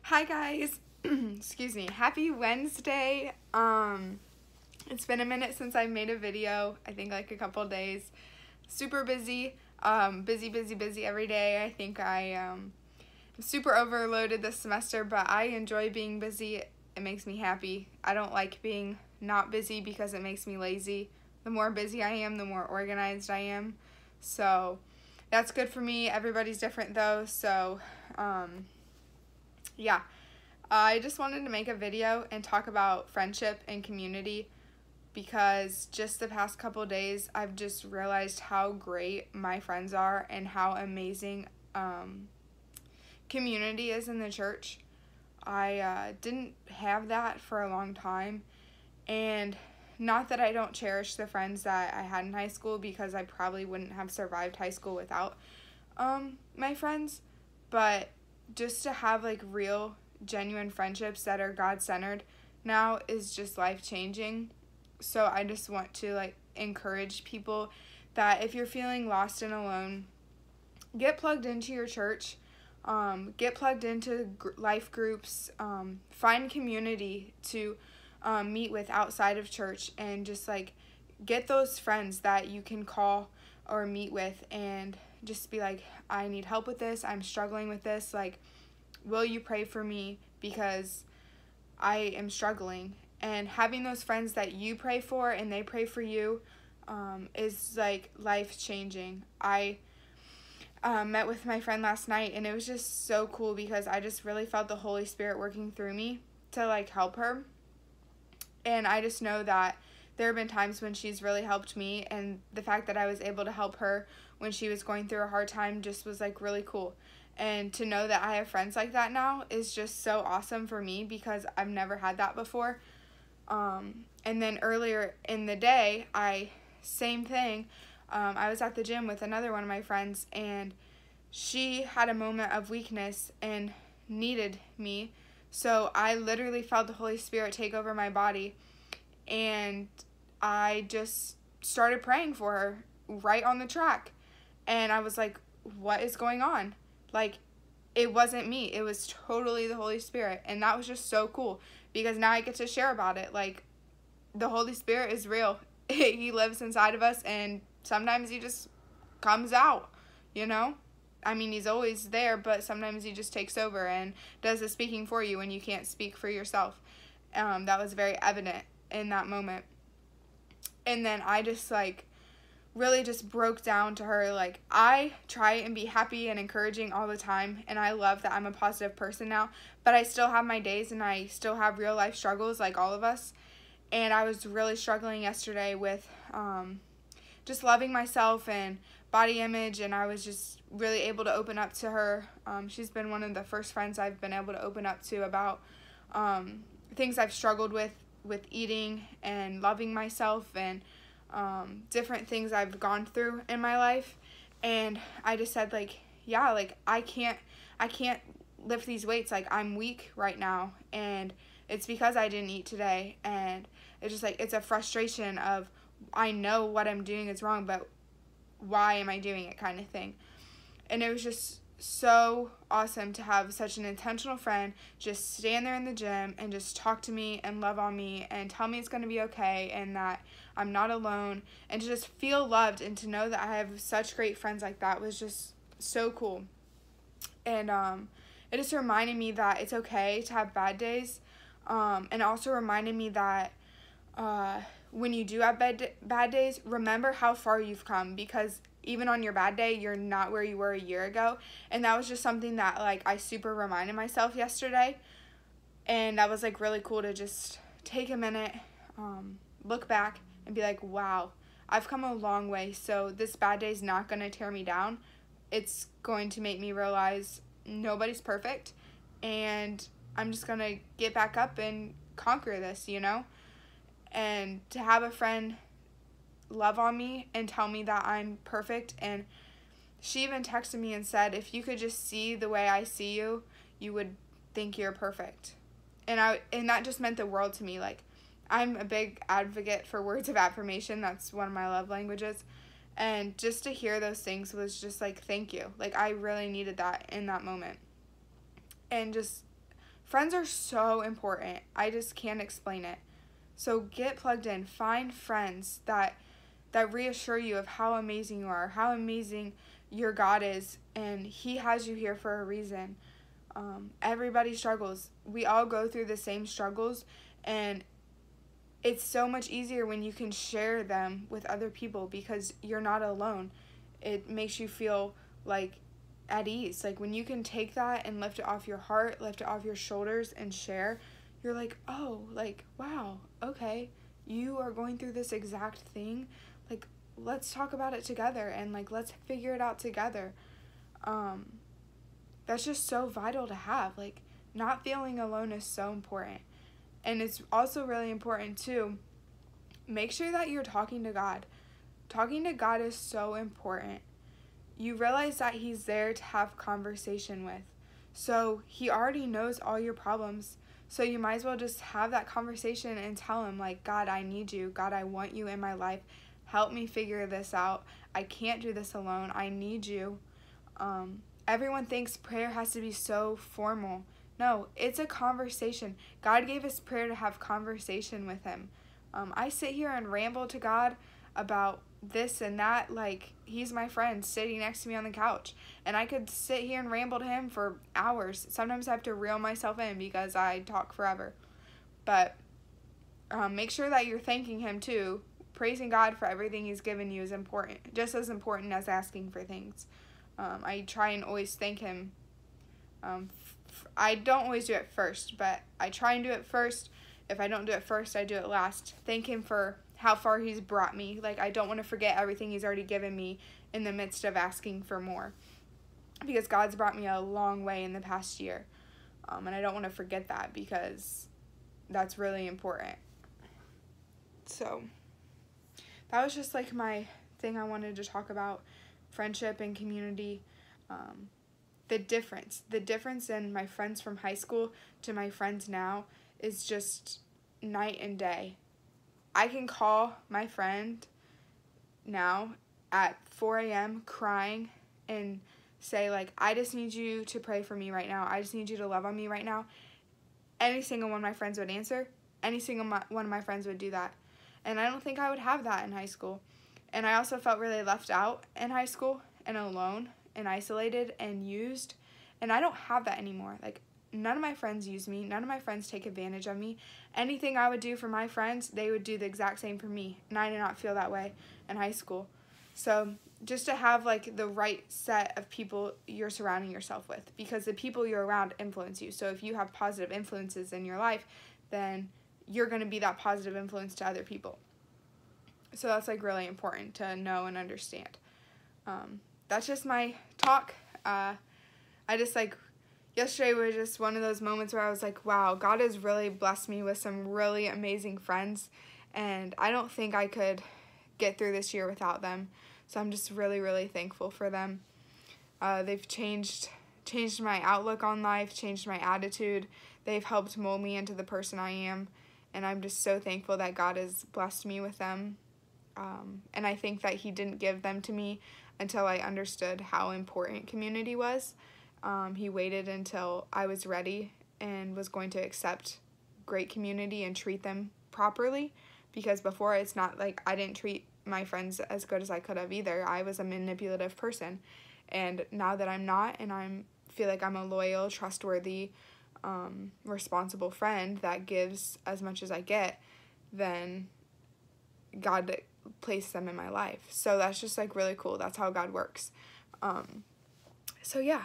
Hi guys, excuse me, happy Wednesday. It's been a minute since I made a video, I think like a couple days. Super busy, busy every day. I think I am super overloaded this semester, but I enjoy being busy. It makes me happy. I don't like being not busy because it makes me lazy. The more busy I am, the more organized I am. So that's good for me. Everybody's different though, so yeah, I just wanted to make a video and talk about friendship and community because just the past couple days I've just realized how great my friends are and how amazing community is in the church. I didn't have that for a long time, and not that I don't cherish the friends that I had in high school because I probably wouldn't have survived high school without my friends, but just to have like real genuine friendships that are God-centered now is just life-changing. So I just want to like encourage people that if you're feeling lost and alone, get plugged into your church, get plugged into life groups, find community to meet with outside of church, and just like get those friends that you can call or meet with and just be like, I need help with this, I'm struggling with this, like, will you pray for me because I am struggling? And having those friends that you pray for and they pray for you is like life-changing. I met with my friend last night, and it was just so cool because I just really felt the Holy Spirit working through me to like help her. And I just know that there have been times when she's really helped me, and the fact that I was able to help her when she was going through a hard time just was like really cool. And to know that I have friends like that now is just so awesome for me because I've never had that before. And then earlier in the day, same thing, I was at the gym with another one of my friends, and she had a moment of weakness and needed me. So I literally felt the Holy Spirit take over my body, and I just started praying for her right on the track. And I was like, what is going on? Like, it wasn't me. It was totally the Holy Spirit. And that was just so cool because now I get to share about it. Like, the Holy Spirit is real. He lives inside of us, and sometimes he just comes out, you know? I mean, he's always there, but sometimes he just takes over and does the speaking for you when you can't speak for yourself. That was very evident in that moment. And then I just, like, really just broke down to her. Like, I try and be happy and encouraging all the time, and I love that I'm a positive person now, but I still have my days and I still have real life struggles like all of us. And I was really struggling yesterday with just loving myself and body image, and I was just really able to open up to her. She's been one of the first friends I've been able to open up to about things I've struggled with eating and loving myself, and different things I've gone through in my life. And I just said, like, yeah, like, I can't lift these weights. Like, I'm weak right now, and it's because I didn't eat today. And it's just like, it's a frustration of, I know what I'm doing is wrong, but why am I doing it, kind of thing. And it was just so awesome to have such an intentional friend just stand there in the gym and just talk to me and love on me and tell me it's going to be okay and that I'm not alone, and to just feel loved and to know that I have such great friends like that was just so cool. And it just reminded me that it's okay to have bad days, and also reminded me that when you do have bad days, remember how far you've come, because even on your bad day, you're not where you were a year ago. And that was just something that, like, I super reminded myself yesterday. And that was, like, really cool to just take a minute, look back, and be like, wow, I've come a long way. So this bad day is not going to tear me down. It's going to make me realize nobody's perfect. And I'm just going to get back up and conquer this, you know? And to have a friend love on me and tell me that I'm perfect. And she even texted me and said, if you could just see the way I see you, you would think you're perfect. And that just meant the world to me. Like, I'm a big advocate for words of affirmation. That's one of my love languages. And just to hear those things was just like, thank you. Like, I really needed that in that moment. And just Friends are so important. I just can't explain it. So get plugged in. Find friends that reassure you of how amazing you are, how amazing your God is, and He has you here for a reason. Everybody struggles. We all go through the same struggles, and it's so much easier when you can share them with other people because you're not alone. It makes you feel like at ease. Like when you can take that and lift it off your heart, lift it off your shoulders and share, you're like, oh, like, wow, okay, you are going through this exact thing. Like, let's talk about it together and like, let's figure it out together. That's just so vital to have. Like, not feeling alone is so important. And it's also really important to make sure that you're talking to God. Talking to God is so important. You realize that He's there to have conversation with. So He already knows all your problems. So you might as well just have that conversation and tell Him, like, God, I need you. God, I want you in my life. Help me figure this out. I can't do this alone. I need you. Everyone thinks prayer has to be so formal. No, it's a conversation. God gave us prayer to have conversation with Him. I sit here and ramble to God about this and that, like He's my friend sitting next to me on the couch, and I could sit here and ramble to Him for hours. Sometimes I have to reel myself in because I talk forever, but make sure that you're thanking Him too. Praising God for everything He's given you is important, just as important as asking for things. I try and always thank Him. I don't always do it first, but I try and do it first. If I don't do it first, I do it last. Thank Him for how far He's brought me. Like, I don't want to forget everything He's already given me in the midst of asking for more, because God's brought me a long way in the past year. And I don't want to forget that because that's really important. So that was just like my thing I wanted to talk about, friendship and community. The difference in my friends from high school to my friends now is just night and day. I can call my friend now at 4 a.m. crying and say, like, I just need you to pray for me right now. I just need you to love on me right now. Any single one of my friends would answer. Any single one of my friends would do that. And I don't think I would have that in high school. And I also felt really left out in high school and alone and isolated and used. And I don't have that anymore. Like, none of my friends use me. None of my friends take advantage of me. Anything I would do for my friends, they would do the exact same for me. And I did not feel that way in high school. So just to have, like, the right set of people you're surrounding yourself with, because the people you're around influence you. So if you have positive influences in your life, then you're going to be that positive influence to other people. So that's, like, really important to know and understand. That's just my talk. I just, like, yesterday was just one of those moments where I was like, wow, God has really blessed me with some really amazing friends, and I don't think I could get through this year without them. So I'm just really, really thankful for them. They've changed my outlook on life, changed my attitude. They've helped mold me into the person I am, and I'm just so thankful that God has blessed me with them. And I think that He didn't give them to me until I understood how important community was. He waited until I was ready and was going to accept great community and treat them properly, because before, it's not like I didn't treat my friends as good as I could have either. I was a manipulative person, and now that I'm not, and I feel like I'm a loyal, trustworthy, responsible friend that gives as much as I get, then God placed them in my life. So that's just, like, really cool. That's how God works. So yeah,